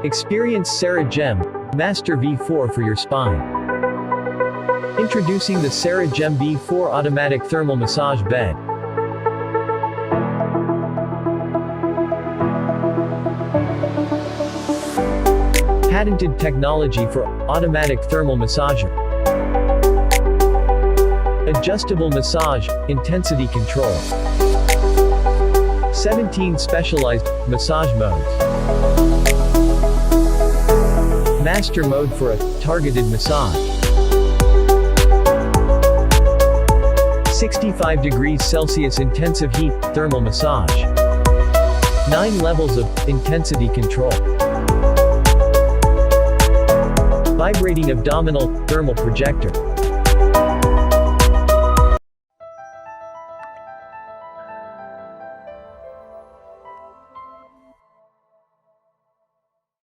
Experience Ceragem Master V4 for your spine. Introducing the Ceragem V4 Automatic Thermal Massage Bed. Patented technology for automatic thermal massager. Adjustable massage, intensity control. 17 specialized massage modes. Master mode for a targeted massage. 65 degrees Celsius intensive heat thermal massage. 9 levels of intensity control. Vibrating abdominal thermal projector.